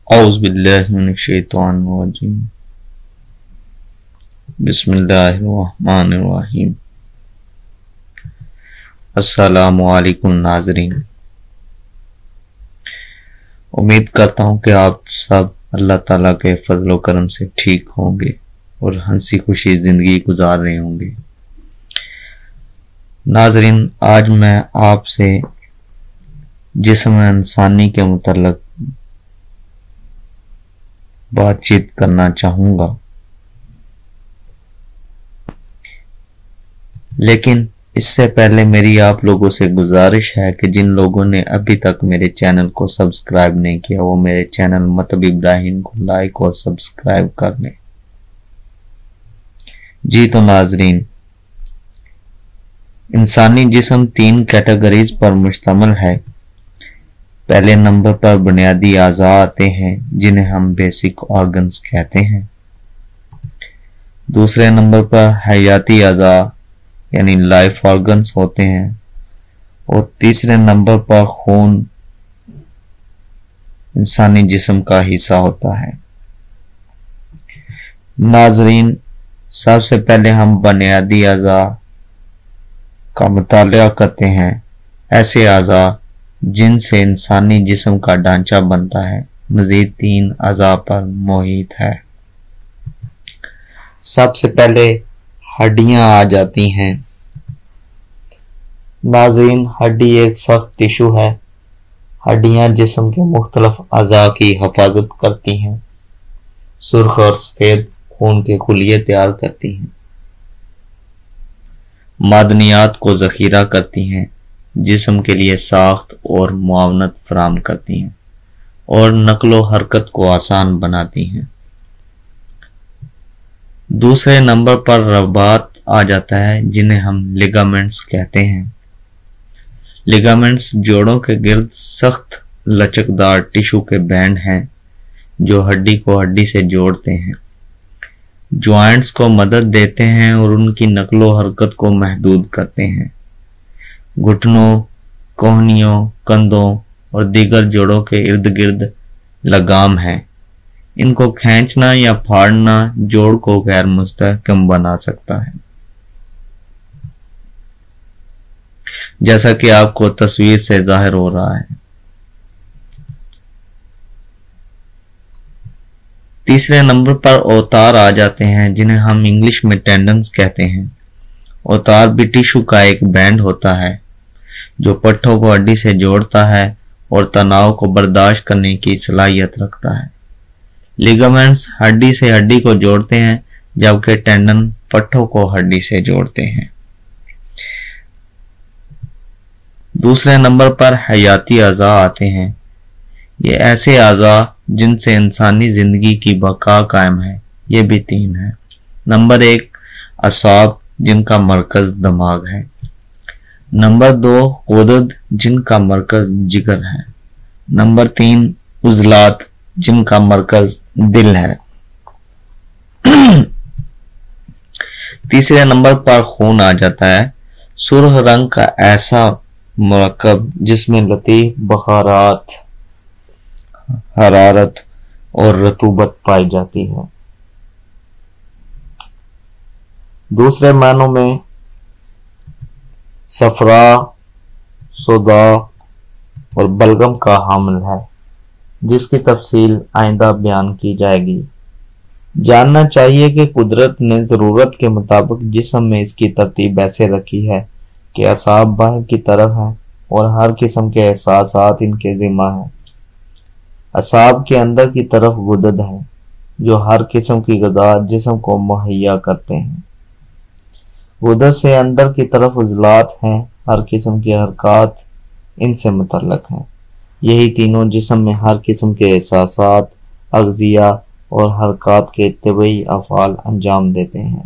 اعوذ باللہ من الشیطان الرجیم بسم اللہ الرحمن الرحیم۔ السلام علیکم ناظرین، امید کرتا ہوں کہ آپ سب اللہ تعالیٰ کے فضل و کرم سے ٹھیک ہوں گے اور ہنسی خوشی زندگی گزار رہے ہوں گے۔ ناظرین، آج میں آپ سے جسم انسانی کے متعلق بات چیت کرنا چاہوں گا، لیکن اس سے پہلے میری آپ لوگوں سے گزارش ہے کہ جن لوگوں نے ابھی تک میرے چینل کو سبسکرائب نہیں کیا وہ میرے چینل مطب ابراہیم کو لائک اور سبسکرائب کر لیں۔ جی تو ناظرین، انسانی جسم 3 کیٹیگریز پر مشتمل ہے۔ پہلے نمبر پر بنیادی اعضاء آتے ہیں جنہیں ہم بیسک آرگنز کہتے ہیں۔ دوسرے نمبر پر حیاتی اعضاء یعنی لائف آرگنز ہوتے ہیں، اور تیسرے نمبر پر خون انسانی جسم کا حصہ ہوتا ہے۔ ناظرین، سب سے پہلے ہم بنیادی اعضاء کا مطالعہ کرتے ہیں، ایسے اعضاء جن سے انسانی جسم کا ڈھانچہ بنتا ہے۔ مزید 3 اعضاء پر محیط ہے۔ سب سے پہلے ہڈیاں آ جاتی ہیں۔ ناظرین، ہڈی ایک سخت ٹشو ہے۔ ہڈیاں جسم کے مختلف اعضاء کی حفاظت کرتی ہیں، سرخ اور سفید خون کے خلیے تیار کرتی ہیں، معدنیات کو ذخیرہ کرتی ہیں، جسم کے لیے ساخت اور معاونت فراہم کرتی ہیں، اور نقل و حرکت کو آسان بناتی ہیں۔ دوسرے نمبر پر رباط آ جاتا ہے جنہیں ہم لیگامنٹس کہتے ہیں۔ لیگامنٹس جوڑوں کے گرد سخت لچکدار ٹشو کے بینڈ ہیں جو ہڈی کو ہڈی سے جوڑتے ہیں، جوائنٹس کو مدد دیتے ہیں اور ان کی نقل و حرکت کو محدود کرتے ہیں۔ گھٹنوں، کوہنیوں، کندھوں اور دیگر جوڑوں کے ارد گرد لگام ہیں۔ ان کو کھینچنا یا پھاڑنا جوڑ کو غیر مستحکم بنا سکتا ہے، جیسا کہ آپ کو تصویر سے ظاہر ہو رہا ہے۔ تیسرے نمبر پر اوتار آ جاتے ہیں جنہیں ہم انگلش میں ٹینڈنز کہتے ہیں۔ اوتار بھی ٹشو کا ایک بینڈ ہوتا ہے جو پٹھوں کو ہڈی سے جوڑتا ہے اور تناؤ کو برداشت کرنے کی صلاحیت رکھتا ہے۔ لیگامنٹس ہڈی سے ہڈی کو جوڑتے ہیں جبکہ ٹینڈن پٹھوں کو ہڈی سے جوڑتے ہیں۔ دوسرے نمبر پر حیاتی اعضاء آتے ہیں۔ یہ ایسے اعضاء جن سے انسانی زندگی کی بقا قائم ہے۔ یہ بھی 3 ہیں۔ نمبر 1 اعصاب جن کا مرکز دماغ ہے۔ نمبر 2 غدد جن کا مرکز جگر ہے۔ نمبر 3 عضلات جن کا مرکز دل ہے۔ تیسرے نمبر پر خون آ جاتا ہے، سرخ رنگ کا ایسا مرکب جس میں لطیف بخارات، حرارت اور رطوبت پائی جاتی ہے۔ دوسرے معنوں میں صفرا، سودا اور بلغم کا حامل ہے، جس کی تفصیل آئندہ بیان کی جائے گی۔ جاننا چاہیے کہ قدرت نے ضرورت کے مطابق جسم میں اس کی ترتیب ایسے رکھی ہے کہ اعصاب باہر کی طرف ہیں اور ہر قسم کے احساسات ان کے ذمہ ہیں۔ اعصاب کے اندر کی طرف غدد ہیں جو ہر قسم کی غذا جسم کو مہیا کرتے ہیں۔ غدد سے اندر کی طرف عضلات ہیں، ہر قسم کی حرکات ان سے متعلق ہیں۔ یہی تینوں جسم میں ہر قسم کے احساسات، اغذیہ اور حرکات کے طبعی افعال انجام دیتے ہیں۔